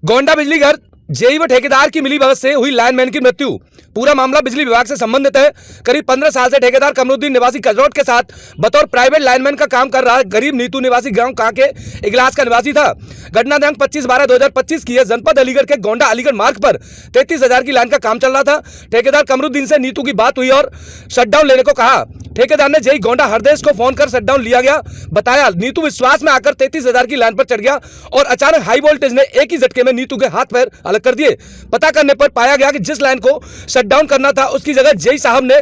गोंडा बिजली घर जेई व ठेकेदार की मिलीभगत से हुई लाइनमैन की मृत्यु। पूरा मामला बिजली विभाग से संबंधित है। करीब 15 साल से ठेकेदार कमरुद्दीन निवासी कजरोट के साथ बतौर प्राइवेट लाइनमैन का काम कर रहा गरीब नीतू निवासी गांव कांके इगलास का निवासी था। घटना दिनांक 25/12/2025 की है। जनपद अलीगढ़ के गोंडा अलीगढ़ मार्ग पर 33,000 की लाइन का काम चल रहा था। ठेकेदार कमरुद्दीन से नीतू की बात हुई और शटडाउन लेने को कहा। ठेकेदार ने जेई गोंडा हरदेश को फोन कर शटडाउन लिया गया बताया। नीतू विश्वास में आकर 33,000 की लाइन पर चढ़ गया और अचानक हाई वोल्टेज ने एक ही झटके में नीतू के हाथ पैर अलग कर दिए। पता करने पर पाया गया कि जिस लाइन को शटडाउन करना था उसकी जगह जेई साहब ने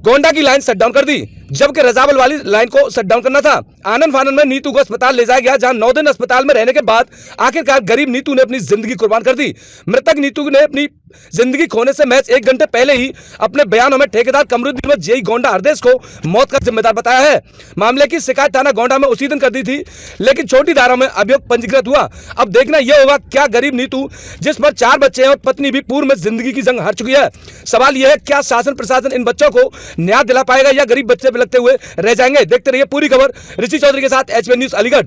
गोंडा की लाइन शटडाउन कर दी, जबकि रजावल वाली लाइन को शटडाउन करना था। आनंद फानंद में नीतू को अस्पताल ले जाया गया, जहां 9 दिन अस्पताल में रहने के बाद आखिरकार गरीब नीतू ने अपनी जिंदगी कुर्बान कर दी। मृतक नीतू ने अपनी जिंदगी खोने से महज 1 घंटे पहले ही अपने बयानों में ठेकेदार कमरुद्दीन व जेई गोंडा हरदेश को मौत का जिम्मेदार बताया है। मामले की शिकायत थाना गोंडा में उसी दिन कर दी थी, लेकिन छोटी धारा में अभियोग पंजीकृत हुआ। अब देखना यह होगा क्या गरीब नीतू, जिस पर 4 बच्चे हैं और पत्नी भी पूर्व में जिंदगी की जंग हार चुकी है, सवाल यह है क्या शासन प्रशासन इन बच्चों को न्याय दिला पाएगा या गरीब बच्चे बिलखते हुए रह जाएंगे। देखते रहिए पूरी खबर ऋषि चौधरी के साथ एचपी न्यूज अलीगढ़।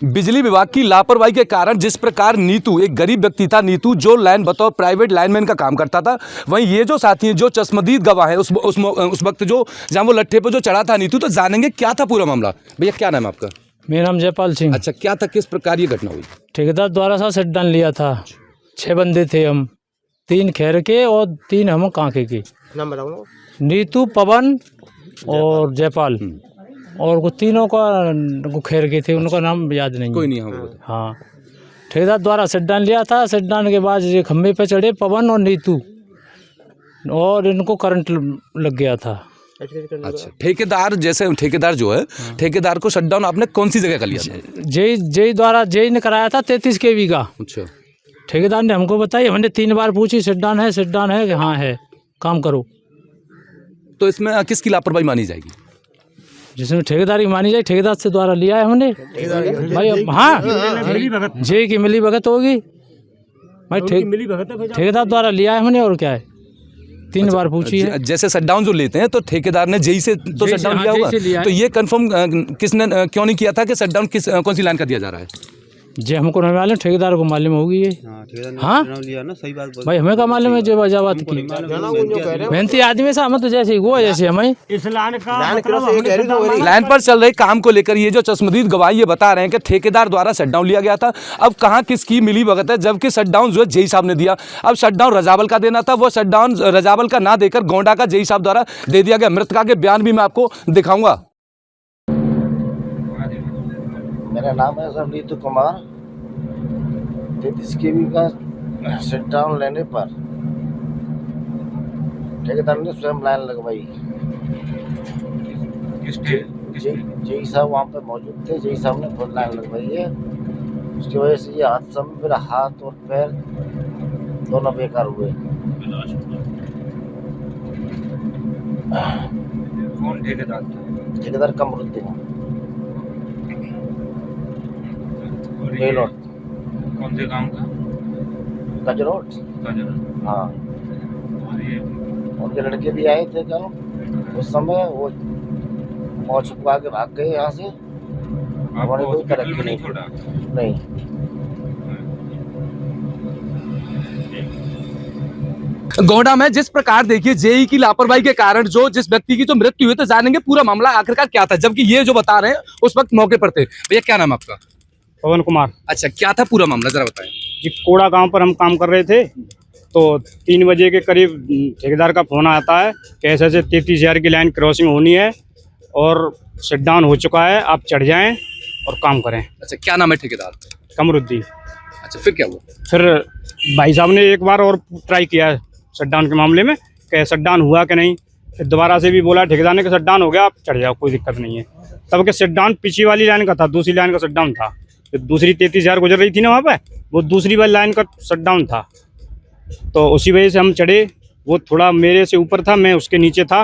बिजली विभाग की लापरवाही के कारण जिस प्रकार नीतू, एक गरीब व्यक्ति था नीतू, जो लाइन बतौर प्राइवेट लाइनमैन का काम करता था, वहीं ये जो साथी हैं जो चश्मदीद गवाह है उस वक्त जो जहां वो लट्ठे पर जो चढ़ा था नीतू, तो जानेंगे क्या था पूरा मामला। भैया क्या नाम है आपका? मेरा नाम जयपाल सिंह। अच्छा, क्या था, किस प्रकार ये घटना हुई? ठेकेदार द्वारा सा शटडाउन लिया था। 6 बंदे थे हम, 3 खैर के और 3 हम कांके के। नाम बताओ। नीतू, पवन और जयपाल, और वो तीनों का खैर के थे, उनका नाम याद नहीं। कोई नहीं। हाँ, ठेकेदार द्वारा शटडाउन लिया था। शटडाउन के बाद ये खंभे पे चढ़े पवन और नीतू, और इनको करंट लग गया था। अच्छा, ठेकेदार जो है, ठेकेदार को शटडाउन आपने कौन सी जगह कर लिया था? जेई द्वारा, जेई ने कराया था 33 kV का। अच्छा, ठेकेदार ने हमको बताई, हमने 3 बार पूछी शटडाउन है कि हाँ है, काम करो। तो इसमें किसकी लापरवाही मानी जाएगी? जिसमें ठेकेदारी मानी जाए, ठेकेदार से द्वारा लिया है हमने भाई। हाँ, जेई की मिली भगत होगी भाई, ठेकेदार द्वारा लिया है हमने, और क्या है, 3 बार पूछी है। जैसे शटडाउन जो लेते हैं तो ठेकेदार ने जेई से तो शटडाउन लिया होगा, तो ये कंफर्म किसने क्यों नहीं किया था कि शटडाउन कौन सी लाइन का दिया जा रहा है? जे हमको नहीं मालूम, ठेकेदार को मालूम होगी ये। हाँ लिया ना, सही बात भाई, हमें क्या मालूम है जो वजह बात की। मेहनती आदमी से हम तो जैसे वो जैसे हमें इस लाइन पर चल रहे काम को लेकर ये जो चश्मदीद गवाह ये बता रहे हैं कि ठेकेदार द्वारा शटडाउन लिया गया था। अब कहाँ किसकी मिली भगत है, जबकि शटडाउन जो है जेई साहब ने दिया। अब शटडाउन रजावल का देना था, वो शटडाउन रजावल का ना देकर गोंडा का जेई साहब द्वारा दे दिया गया। मृतका के बयान भी मैं आपको दिखाऊंगा। मेरा नाम है सर नीतू कुमार। 33 kV का शटडाउन लेने पर ठेकेदार ने स्वयं लाइन लगवाई। जेई साहब वहाँ पे मौजूद थे, जेई साहब ने खुद लाइन लगवाई है। उसकी वजह से ये हादसा में मेरा हाथ और पैर दोनों बेकार हुए। कौन ठेकेदार था? ठेकेदार कमरुद्दीन। कौन से गांव का? कजरोट। हाँ, उनके लड़के भी आए थे कल। उस समय वो मौत छुपा के भाग गए यहाँ से। आपको कोई हॉस्पिटल तरक्की में नहीं छोड़ा? नहीं। गोंडा में जिस प्रकार देखिए जेई की लापरवाही के कारण जो जिस व्यक्ति की जो मृत्यु हुई, तो जानेंगे पूरा मामला आखिरकार क्या था, जबकि ये जो बता रहे हैं उस वक्त मौके पर थे। भैया क्या नाम आपका? पवन कुमार। अच्छा, क्या था पूरा मामला, जरा बताएं। जी, कोड़ा गांव पर हम काम कर रहे थे, तो 3 बजे के करीब ठेकेदार का फोन आता है कि ऐसे 33,000 की लाइन क्रॉसिंग होनी है और शटडाउन हो चुका है, आप चढ़ जाएं और काम करें। अच्छा, क्या नाम है ठेकेदार? कमरुद्दीन। अच्छा, फिर क्या हुआ? फिर भाई साहब ने एक बार और ट्राई किया शटडाउन के मामले में कि शटडाउन हुआ कि नहीं। फिर दोबारा से भी बोला ठेकेदार ने कि शटडाउन हो गया, आप चढ़ जाओ, कोई दिक्कत नहीं है। तब के शटडाउन पिछली वाली लाइन का था, दूसरी लाइन का शटडाउन था। तो दूसरी 33,000 गुजर रही थी ना वहाँ पे, वो दूसरी वाली लाइन का शटडाउन था। तो उसी वजह से हम चढ़े। वो थोड़ा मेरे से ऊपर था, मैं उसके नीचे था।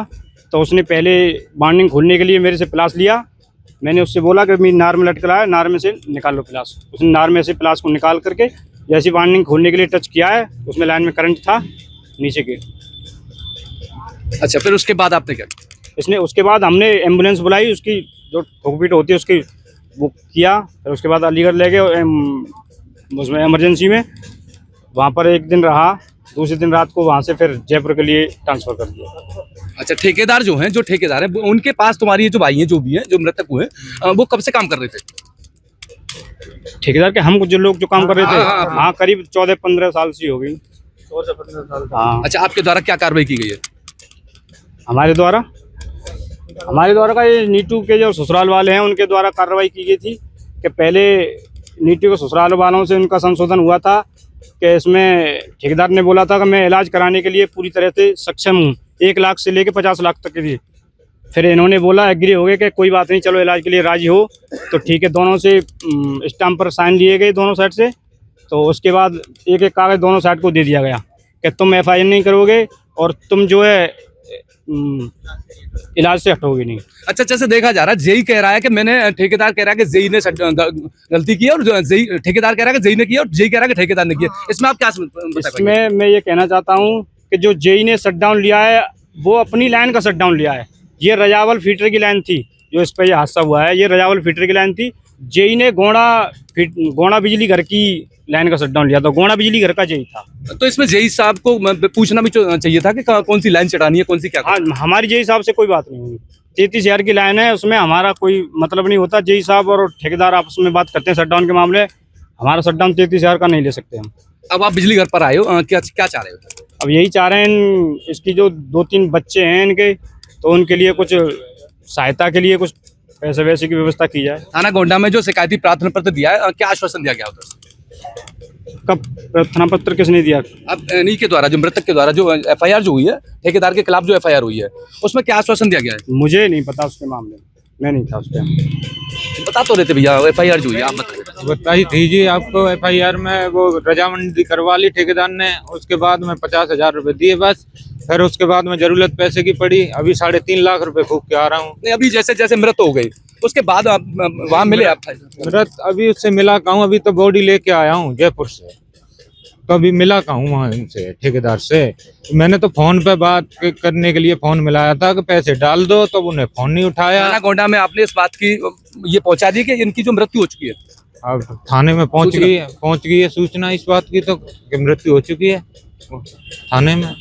तो उसने पहले बाइंडिंग खोलने के लिए मेरे से प्लास लिया। मैंने उससे बोला कि मेरी नार में लटक रहा है, नार में से निकाल लो प्लास। उसने नार में से प्लास को निकाल करके जैसी बाइंडिंग खोलने के लिए टच किया है, उसमें लाइन में करंट था नीचे के। अच्छा, फिर उसके बाद आपने क्या किया? उसके बाद हमने एम्बुलेंस बुलाई, उसकी जो ठोक पीट होती है उसकी वो किया। फिर उसके बाद अलीगढ़ ले गए उसमें इमरजेंसी में, वहाँ पर एक दिन रहा, दूसरे दिन रात को वहाँ से फिर जयपुर के लिए ट्रांसफ़र कर दिया। अच्छा, ठेकेदार जो हैं, जो ठेकेदार हैं, उनके पास तुम्हारी ये जो भाई हैं, जो भी हैं, जो मृतक हुए, वो कब से काम कर रहे थे? ठेकेदार के हम जो लोग जो काम कर रहे थे, हाँ, हाँ करीब 14-15 साल से हो गई। 14-15 साल हाँ, अच्छा, आपके द्वारा क्या कार्रवाई की गई है? हमारे द्वारा का ये नीटू के जो ससुराल वाले हैं उनके द्वारा कार्रवाई की गई थी कि पहले नीटू के ससुराल वालों से उनका संशोधन हुआ था कि इसमें ठेकेदार ने बोला था कि मैं इलाज कराने के लिए पूरी तरह से सक्षम हूँ, 1 लाख से लेकर 50 लाख तक के लिए। फिर इन्होंने बोला, एग्री हो गए कि कोई बात नहीं, चलो इलाज के लिए राजी हो, तो ठीक है। दोनों से स्टाम्प पर साइन लिए गए दोनों साइड से। तो उसके बाद एक कागज़ दोनों साइड को दे दिया गया कि तुम FIR नहीं करोगे और तुम जो है इलाज से हटोगे नहीं। अच्छा, जैसे देखा जा रहा है, जेई कह रहा है कि मैंने, ठेकेदार कह रहा है कि जेई ने गलती की और जेई, ठेकेदार कह रहा है कि जेई ने किया और जेई कह रहा है कि ठेकेदार ने किया। इसमें आप क्या इसमें मैं ये कहना चाहता हूँ कि जो जेई ने शटडाउन लिया है वो अपनी लाइन का शटडाउन लिया है। ये रजावल फीटर की लाइन थी, जो इस पर यह हादसा हुआ है, ये रजावल फीटर की लाइन थी। जेई ने गोंडा बिजली घर की लाइन का शटडाउन लिया था, गोंडा बिजली घर का जेई था। तो इसमें जेई साहब को पूछना भी चाहिए था कि कौन सी लाइन चढ़ानी है, कौन सी क्या। हाँ, हमारी जेई साहब से कोई बात नहीं हुई। 33,000 की लाइन है, उसमें हमारा कोई मतलब नहीं होता। जेई साहब और ठेकेदार आपस में बात करते हैं शटडाउन के मामले। हमारा शटडाउन 33,000 का नहीं ले सकते हम। अब आप बिजली घर पर आए हो, क्या चाह रहे हो? अब यही चाह रहे हैं, इसकी जो 2-3 बच्चे हैं इनके, तो उनके लिए कुछ सहायता के लिए कुछ पैसे वैसे की व्यवस्था की जाए। थाना गोंडा में जो शिकायती प्रार्थना पत्र दिया है, क्या आश्वासन दिया गया उधर से? कब प्रार्थना पत्र किसने दिया? अब इन्हीं के द्वारा, जो मृतक के द्वारा जो FIR जो हुई है, ठेकेदार के खिलाफ जो FIR हुई है, उसमें क्या आश्वासन दिया गया है? मुझे नहीं पता उसके मामले में, मैं नहीं था उस टाइम। बता तो रहे थे भैया, FIR जो हुई है, आप बताइए। बताई थी जी आपको। FIR में वो रजामंदी करवा ली ठेकेदार ने, उसके बाद में 50,000 रुपए दिए बस। फिर उसके बाद में जरूरत पैसे की पड़ी, अभी 3.5 लाख रुपए फूक के आ रहा हूँ। नहीं, अभी जैसे जैसे मृत हो गई उसके बाद आप वहाँ मिले? आप मृत अभी उससे मिला कहूँ, अभी तो बॉडी लेके आया हूँ जयपुर से, तो अभी मिला कहूँ वहाँ इनसे, ठेकेदार से। मैंने तो फोन पे बात करने के लिए फोन मिलाया था कि पैसे डाल दो, तो उन्हें फोन नहीं उठाया। थाना गोंडा में आपने इस बात की ये पहुंचा दी कि इनकी जो मृत्यु हो चुकी है? अब थाने में पहुंच गई है सूचना इस बात की, तो कि मृत्यु हो चुकी है थाने में।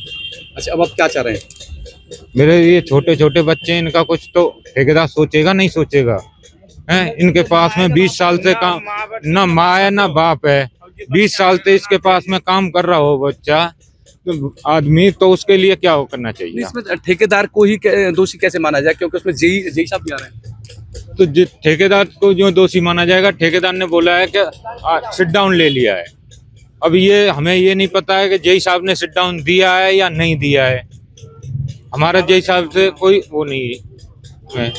अच्छा, अब आप क्या चाह रहे हैं? मेरे ये छोटे छोटे बच्चे, इनका कुछ तो ठेकेदार सोचेगा नहीं सोचेगा हैं? इनके पास में 20 साल से काम, ना माँ है ना बाप है, 20 साल से इसके पास में काम कर रहा हो बच्चा, तो आदमी, तो उसके लिए क्या करना चाहिए? इसमें ठेकेदार को ही दोषी कैसे माना जाए, क्योंकि उसमें जेई साहब भी आ रहे हैं। तो ठेकेदार को जो दोषी माना जाएगा, ठेकेदार ने बोला है कि सिट डाउन ले लिया है। अब ये हमें ये नहीं पता है कि जेई साहब ने सिट डाउन दिया है या नहीं दिया है। हमारा जेई साहब से कोई वो नहीं है।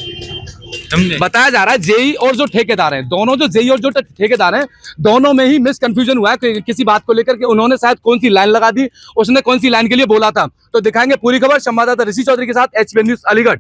बताया जा रहा है जेई और जो ठेकेदार हैं, दोनों, जो जेई और जो ठेकेदार हैं, दोनों में ही मिसकंफ्यूजन हुआ है किसी बात को लेकर के। उन्होंने शायद कौन सी लाइन लगा दी, उसने कौन सी लाइन के लिए बोला था। तो दिखाएंगे पूरी खबर संवाददाता ऋषि चौधरी के साथ, HBN न्यूज़ अलीगढ़।